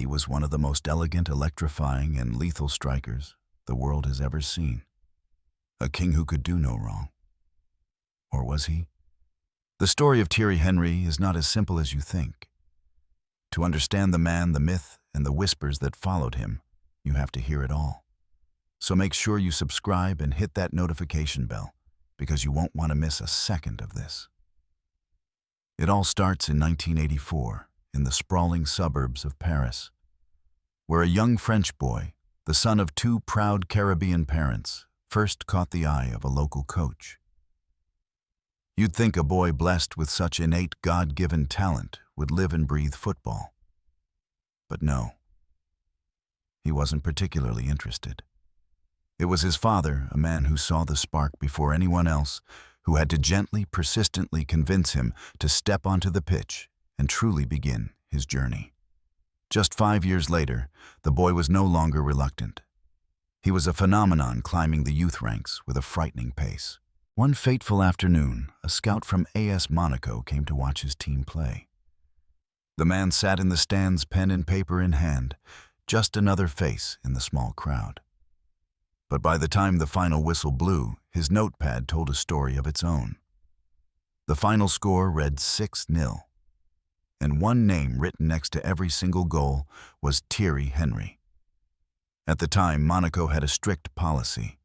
He was one of the most elegant, electrifying, and lethal strikers the world has ever seen. A king who could do no wrong. Or was he? The story of Thierry Henry is not as simple as you think. To understand the man, the myth, and the whispers that followed him, you have to hear it all. So make sure you subscribe and hit that notification bell, because you won't want to miss a second of this. It all starts in 1984, in the sprawling suburbs of Paris, where a young French boy, the son of two proud Caribbean parents, first caught the eye of a local coach. You'd think a boy blessed with such innate God-given talent would live and breathe football. But no, he wasn't particularly interested. It was his father, a man who saw the spark before anyone else, who had to gently, persistently convince him to step onto the pitch and truly begin his journey. Just 5 years later, the boy was no longer reluctant. He was a phenomenon climbing the youth ranks with a frightening pace. One fateful afternoon, a scout from AS Monaco came to watch his team play. The man sat in the stands, pen and paper in hand, just another face in the small crowd. But by the time the final whistle blew, his notepad told a story of its own. The final score read 6-0, and one name written next to every single goal was Thierry Henry. At the time, Monaco had a strict policy.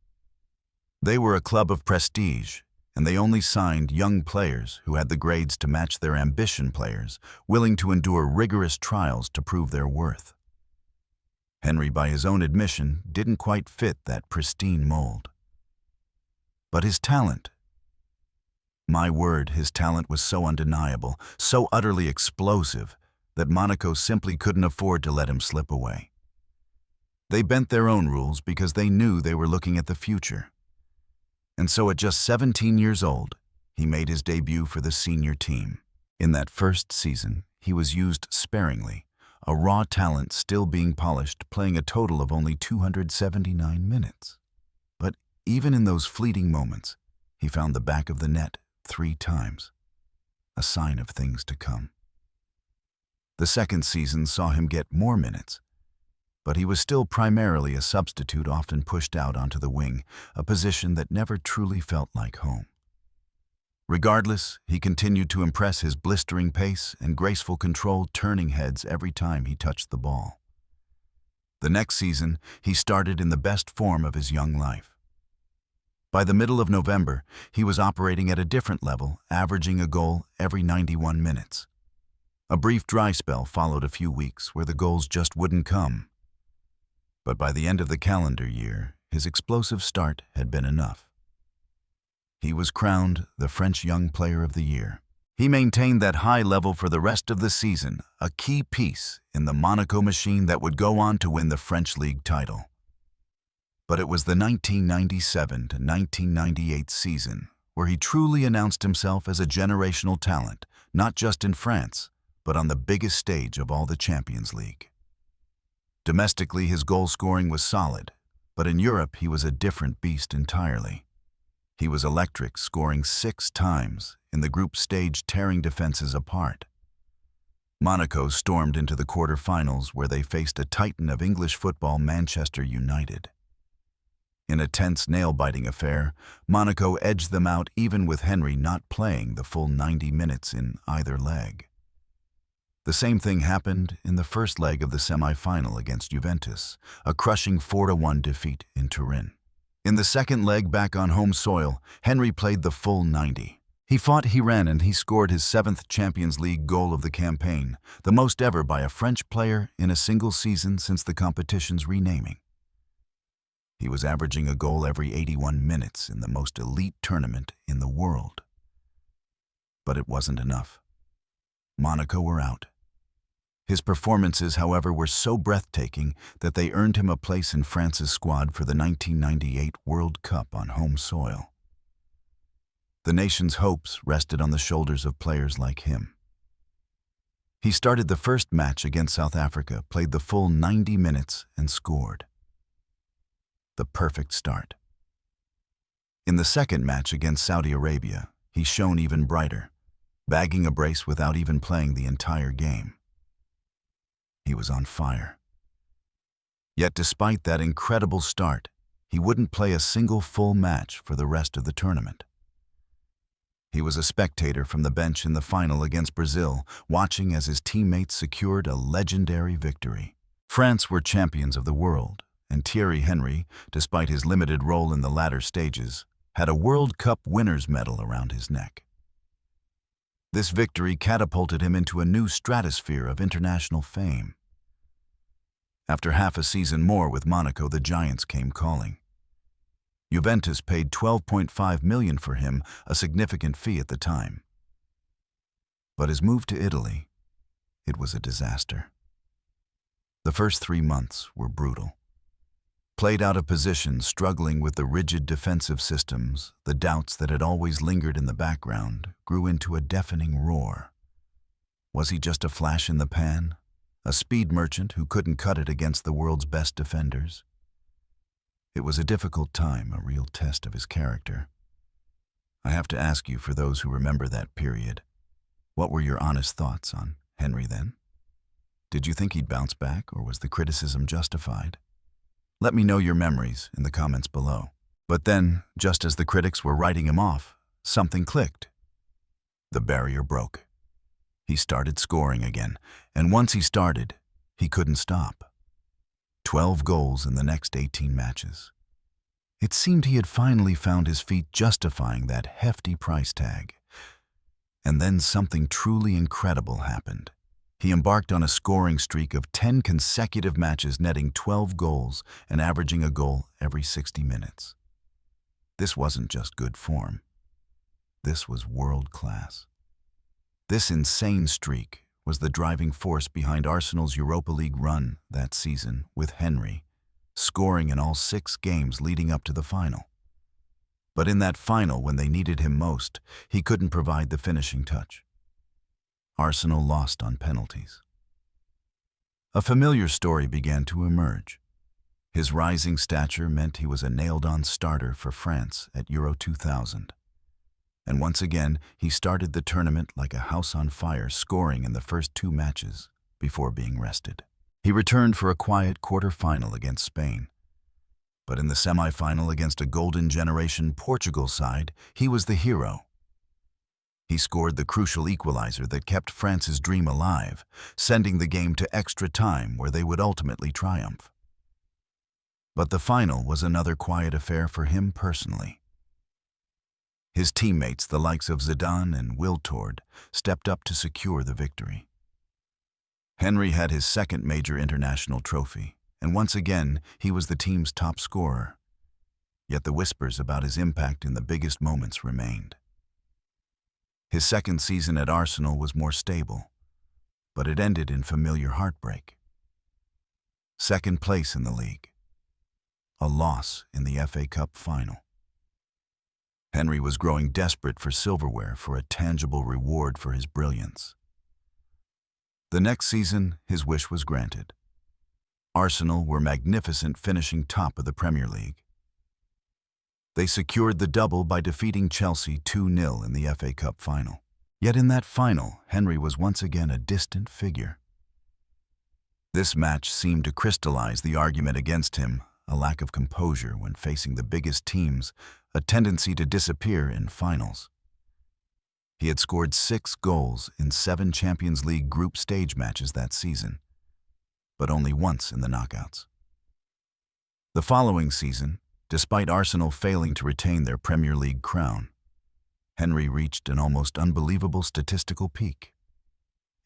They were a club of prestige, and they only signed young players who had the grades to match their ambition players, willing to endure rigorous trials to prove their worth. Henry, by his own admission, didn't quite fit that pristine mold. But his talent, my word, his talent was so undeniable, so utterly explosive, that Monaco simply couldn't afford to let him slip away. They bent their own rules because they knew they were looking at the future. And so at just 17 years old, he made his debut for the senior team. In that first season, he was used sparingly, a raw talent still being polished, playing a total of only 279 minutes. But even in those fleeting moments, he found the back of the net 3 times, a sign of things to come. The second season saw him get more minutes, but he was still primarily a substitute, often pushed out onto the wing, a position that never truly felt like home. Regardless, he continued to impress his blistering pace and graceful control, turning heads every time he touched the ball. The next season, he started in the best form of his young life. By the middle of November, he was operating at a different level, averaging a goal every 91 minutes. A brief dry spell followed a few weeks where the goals just wouldn't come. But by the end of the calendar year, his explosive start had been enough. He was crowned the French Young Player of the Year. He maintained that high level for the rest of the season, a key piece in the Monaco machine that would go on to win the French League title. But it was the 1997 to 1998 season where he truly announced himself as a generational talent, not just in France, but on the biggest stage of all, the Champions League. Domestically, his goal scoring was solid, but in Europe he was a different beast entirely. He was electric, scoring 6 times in the group stage, tearing defenses apart. Monaco stormed into the quarter-finals where they faced a titan of English football, Manchester United. In a tense, nail-biting affair, Monaco edged them out even with Henry not playing the full 90 minutes in either leg. The same thing happened in the first leg of the semi-final against Juventus, a crushing 4-1 defeat in Turin. In the second leg back on home soil, Henry played the full 90. He fought, he ran, and he scored his 7th Champions League goal of the campaign, the most ever by a French player in a single season since the competition's renaming. He was averaging a goal every 81 minutes in the most elite tournament in the world. But it wasn't enough. Monaco were out. His performances, however, were so breathtaking that they earned him a place in France's squad for the 1998 World Cup on home soil. The nation's hopes rested on the shoulders of players like him. He started the first match against South Africa, played the full 90 minutes, and scored. The perfect start. In the second match against Saudi Arabia, he shone even brighter, bagging a brace without even playing the entire game. He was on fire. Yet despite that incredible start, he wouldn't play a single full match for the rest of the tournament. He was a spectator from the bench in the final against Brazil, watching as his teammates secured a legendary victory. France were champions of the world, and Thierry Henry, despite his limited role in the latter stages, had a World Cup winner's medal around his neck. This victory catapulted him into a new stratosphere of international fame. After half a season more with Monaco, the Giants came calling. Juventus paid $12.5 million for him, a significant fee at the time. But his move to Italy, it was a disaster. The first 3 months were brutal. Played out of position, struggling with the rigid defensive systems, the doubts that had always lingered in the background grew into a deafening roar. Was he just a flash in the pan? A speed merchant who couldn't cut it against the world's best defenders? It was a difficult time, a real test of his character. I have to ask you, for those who remember that period, what were your honest thoughts on Henry then? Did you think he'd bounce back, or was the criticism justified? Let me know your memories in the comments below. But then, just as the critics were writing him off, something clicked. The barrier broke. He started scoring again, and once he started, he couldn't stop. 12 goals in the next 18 matches. It seemed he had finally found his feet, justifying that hefty price tag. And then something truly incredible happened. He embarked on a scoring streak of 10 consecutive matches, netting 12 goals and averaging a goal every 60 minutes. This wasn't just good form. This was world class. This insane streak was the driving force behind Arsenal's Europa League run that season, with Henry scoring in all 6 games leading up to the final. But in that final, when they needed him most, he couldn't provide the finishing touch. Arsenal lost on penalties. A familiar story began to emerge. His rising stature meant he was a nailed-on starter for France at Euro 2000. And once again, he started the tournament like a house on fire, scoring in the first 2 matches before being rested. He returned for a quiet quarter-final against Spain. But in the semi-final against a golden generation Portugal side, he was the hero. He scored the crucial equalizer that kept France's dream alive, sending the game to extra time where they would ultimately triumph. But the final was another quiet affair for him personally. His teammates, the likes of Zidane and Wiltord, stepped up to secure the victory. Henry had his second major international trophy, and once again he was the team's top scorer. Yet the whispers about his impact in the biggest moments remained. His second season at Arsenal was more stable, but it ended in familiar heartbreak. Second place in the league. A loss in the FA Cup final. Henry was growing desperate for silverware, for a tangible reward for his brilliance. The next season, his wish was granted. Arsenal were magnificent, finishing top of the Premier League. They secured the double by defeating Chelsea 2-0 in the FA Cup final. Yet in that final, Henry was once again a distant figure. This match seemed to crystallize the argument against him: a lack of composure when facing the biggest teams, a tendency to disappear in finals. He had scored 6 goals in 7 Champions League group stage matches that season, but only once in the knockouts. The following season, despite Arsenal failing to retain their Premier League crown, Henry reached an almost unbelievable statistical peak.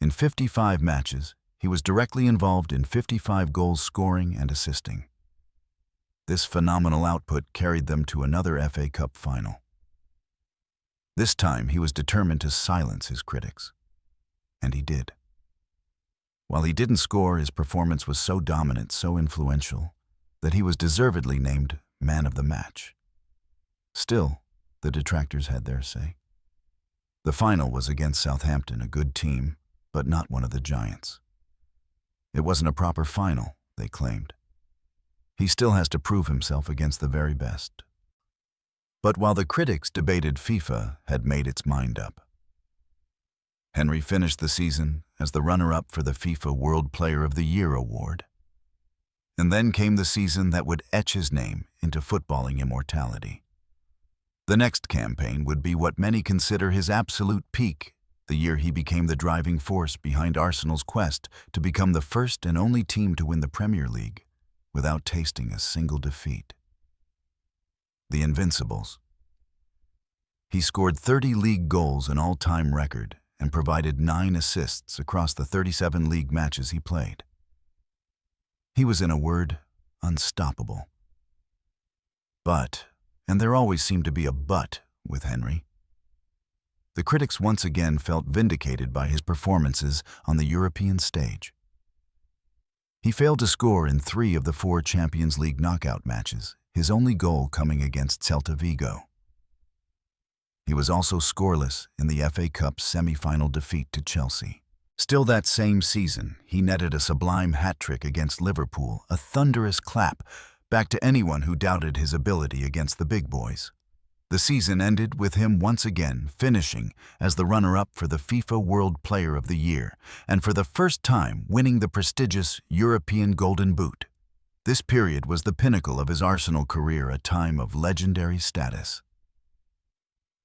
In 55 matches, he was directly involved in 55 goals, scoring and assisting. This phenomenal output carried them to another FA Cup final. This time, he was determined to silence his critics. And he did. While he didn't score, his performance was so dominant, so influential, that he was deservedly named Man of the Match. Still, the detractors had their say. The final was against Southampton, a good team, but not one of the Giants. It wasn't a proper final, they claimed. He still has to prove himself against the very best. But while the critics debated, FIFA had made its mind up. Henry finished the season as the runner-up for the FIFA World Player of the Year award. And then came the season that would etch his name into footballing immortality. The next campaign would be what many consider his absolute peak, the year he became the driving force behind Arsenal's quest to become the first and only team to win the Premier League without tasting a single defeat. The Invincibles. He scored 30 league goals, an all-time record, and provided 9 assists across the 37 league matches he played. He was, in a word, unstoppable. But, and there always seemed to be a but with Henry, the critics once again felt vindicated by his performances on the European stage. He failed to score in 3 of the 4 Champions League knockout matches, his only goal coming against Celta Vigo. He was also scoreless in the FA Cup semi-final defeat to Chelsea. Still that same season, he netted a sublime hat-trick against Liverpool, a thunderous clap back to anyone who doubted his ability against the big boys. The season ended with him once again finishing as the runner-up for the FIFA World Player of the Year, and for the first time winning the prestigious European Golden Boot. This period was the pinnacle of his Arsenal career, a time of legendary status.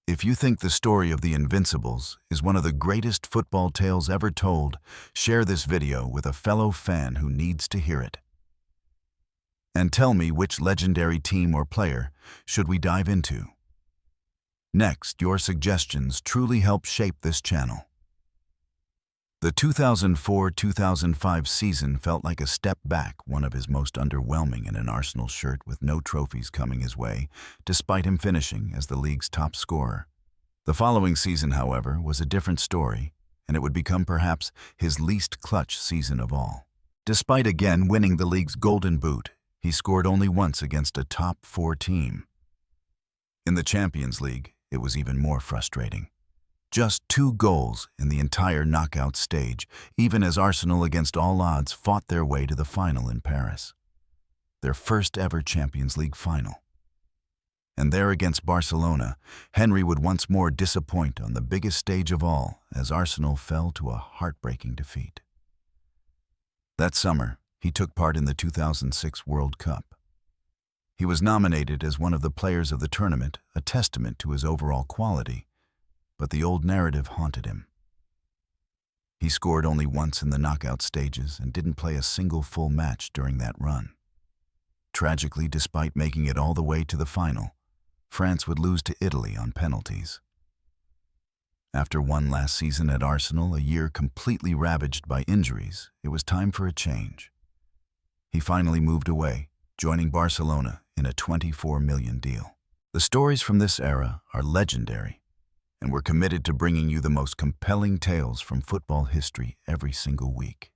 If you think the story of the Invincibles is one of the greatest football tales ever told, share this video with a fellow fan who needs to hear it. And tell me which legendary team or player should we dive into. Next, your suggestions truly help shape this channel. The 2004-2005 season felt like a step back, one of his most underwhelming in an Arsenal shirt, with no trophies coming his way, despite him finishing as the league's top scorer. The following season, however, was a different story, and it would become perhaps his least clutch season of all. Despite again winning the league's Golden Boot, he scored only once against a top 4 team. In the Champions League, it was even more frustrating. Just 2 goals in the entire knockout stage, even as Arsenal against all odds fought their way to the final in Paris. Their first ever Champions League final. And there against Barcelona, Henry would once more disappoint on the biggest stage of all as Arsenal fell to a heartbreaking defeat. That summer, he took part in the 2006 World Cup. He was nominated as one of the players of the tournament, a testament to his overall quality. But the old narrative haunted him. He scored only once in the knockout stages and didn't play a single full match during that run. Tragically, despite making it all the way to the final, France would lose to Italy on penalties. After one last season at Arsenal, a year completely ravaged by injuries, it was time for a change. He finally moved away, joining Barcelona in a $24 million deal. The stories from this era are legendary, and we're committed to bringing you the most compelling tales from football history every single week.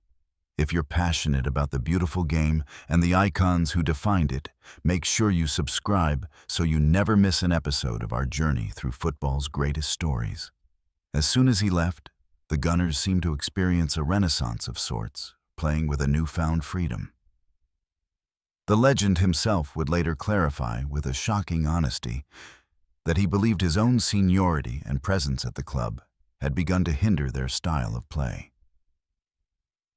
If you're passionate about the beautiful game and the icons who defined it, make sure you subscribe so you never miss an episode of our journey through football's greatest stories. As soon as he left, the Gunners seemed to experience a renaissance of sorts, playing with a newfound freedom. The legend himself would later clarify with a shocking honesty that he believed his own seniority and presence at the club had begun to hinder their style of play.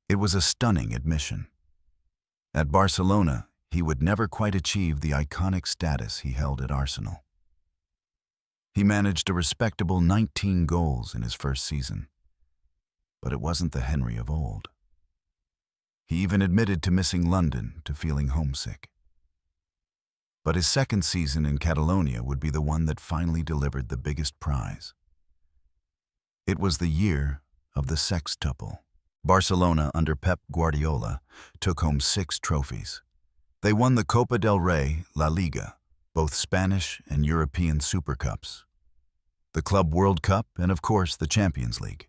It was a stunning admission. At Barcelona, he would never quite achieve the iconic status he held at Arsenal. He managed a respectable 19 goals in his first season, but it wasn't the Henry of old. He even admitted to missing London, to feeling homesick. But his second season in Catalonia would be the one that finally delivered the biggest prize. It was the year of the sextuple. Barcelona, under Pep Guardiola, took home 6 trophies. They won the Copa del Rey, La Liga, both Spanish and European Super Cups, the Club World Cup, and of course the Champions League.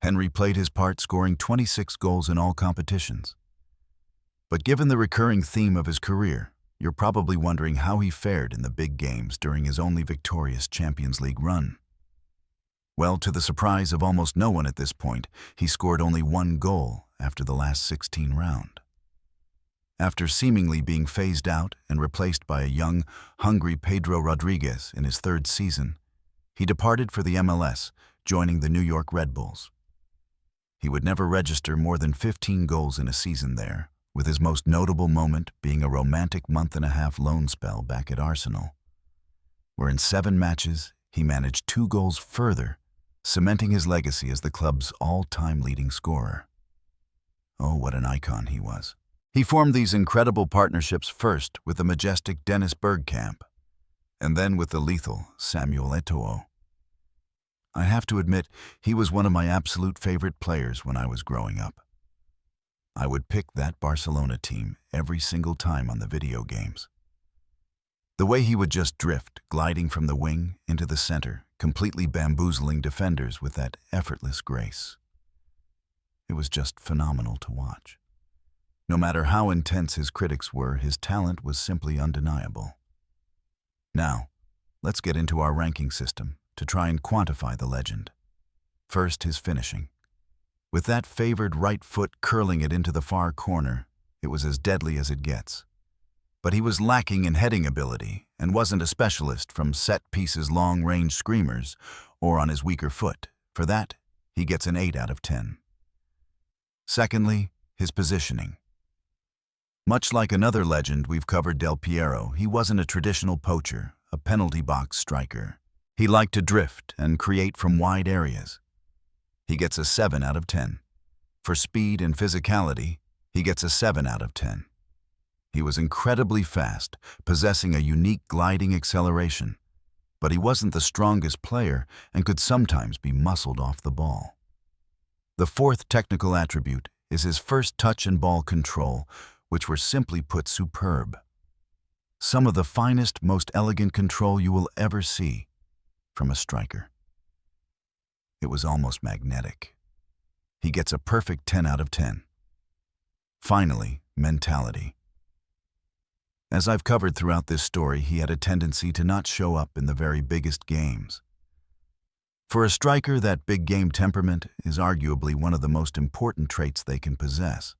Henry played his part, scoring 26 goals in all competitions. But given the recurring theme of his career, you're probably wondering how he fared in the big games during his only victorious Champions League run. Well, to the surprise of almost no one at this point, he scored only 1 goal after the last 16 round. After seemingly being phased out and replaced by a young, hungry Pedro Rodriguez in his 3rd season, he departed for the MLS, joining the New York Red Bulls. He would never register more than 15 goals in a season there, with his most notable moment being a romantic month-and-a-half loan spell back at Arsenal, where in 7 matches he managed 2 goals further, cementing his legacy as the club's all-time leading scorer. Oh, what an icon he was. He formed these incredible partnerships first with the majestic Dennis Bergkamp, and then with the lethal Samuel Eto'o. I have to admit, he was one of my absolute favorite players when I was growing up. I would pick that Barcelona team every single time on the video games. The way he would just drift, gliding from the wing into the center, completely bamboozling defenders with that effortless grace. It was just phenomenal to watch. No matter how intense his critics were, his talent was simply undeniable. Now, let's get into our ranking system to try and quantify the legend. First, his finishing. With that favored right foot curling it into the far corner, it was as deadly as it gets. But he was lacking in heading ability and wasn't a specialist from set pieces long-range screamers or on his weaker foot. For that, he gets an 8 out of 10. Secondly, his positioning. Much like another legend we've covered, Del Piero, he wasn't a traditional poacher, a penalty box striker. He liked to drift and create from wide areas. He gets a 7 out of 10. For speed and physicality, he gets a 7 out of 10. He was incredibly fast, possessing a unique gliding acceleration, but he wasn't the strongest player and could sometimes be muscled off the ball. The fourth technical attribute is his first touch and ball control, which were simply put superb. Some of the finest, most elegant control you will ever see from a striker. It was almost magnetic. He gets a perfect 10 out of 10. Finally, mentality. As I've covered throughout this story, he had a tendency to not show up in the very biggest games. For a striker, that big game temperament is arguably one of the most important traits they can possess.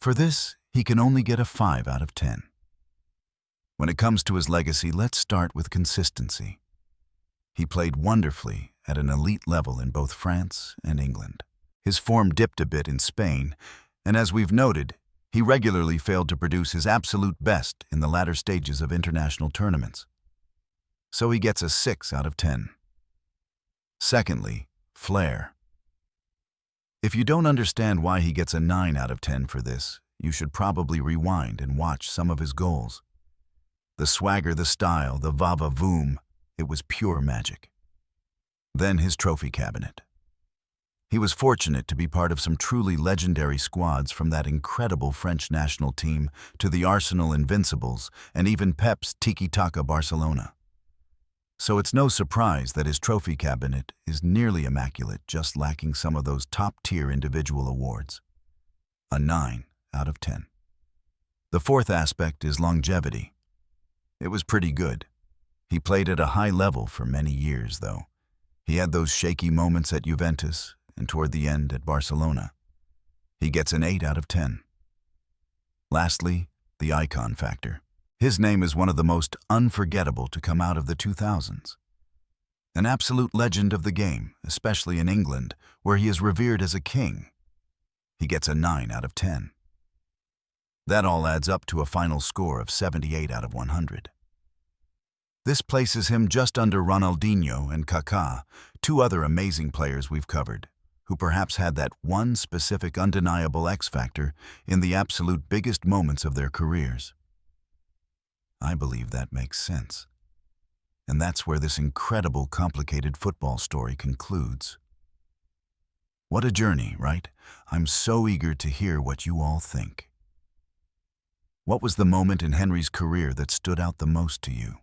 For this, he can only get a 5 out of 10. When it comes to his legacy, let's start with consistency. He played wonderfully at an elite level in both France and England. His form dipped a bit in Spain, and as we've noted, he regularly failed to produce his absolute best in the latter stages of international tournaments. So he gets a 6 out of 10. Secondly, flair. If you don't understand why he gets a 9 out of 10 for this, you should probably rewind and watch some of his goals. The swagger, the style, the va-va-voom, it was pure magic. Then his trophy cabinet. He was fortunate to be part of some truly legendary squads, from that incredible French national team to the Arsenal Invincibles and even Pep's tiki-taka Barcelona. So it's no surprise that his trophy cabinet is nearly immaculate, just lacking some of those top-tier individual awards. A 9 out of 10. The fourth aspect is longevity. It was pretty good. He played at a high level for many years, though. He had those shaky moments at Juventus and toward the end at Barcelona. He gets an 8 out of 10. Lastly, the icon factor. His name is one of the most unforgettable to come out of the 2000s. An absolute legend of the game, especially in England, where he is revered as a king. He gets a 9 out of 10. That all adds up to a final score of 78 out of 100. This places him just under Ronaldinho and Kaká, 2 other amazing players we've covered, who perhaps had that one specific undeniable X factor in the absolute biggest moments of their careers. I believe that makes sense. And that's where this incredible, complicated football story concludes. What a journey, right? I'm so eager to hear what you all think. What was the moment in Henry's career that stood out the most to you?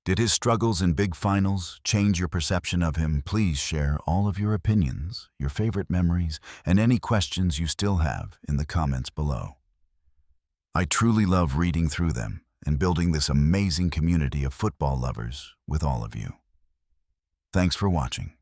Did his struggles in big finals change your perception of him? Please share all of your opinions, your favorite memories, and any questions you still have in the comments below. I truly love reading through them and building this amazing community of football lovers with all of you. Thanks for watching.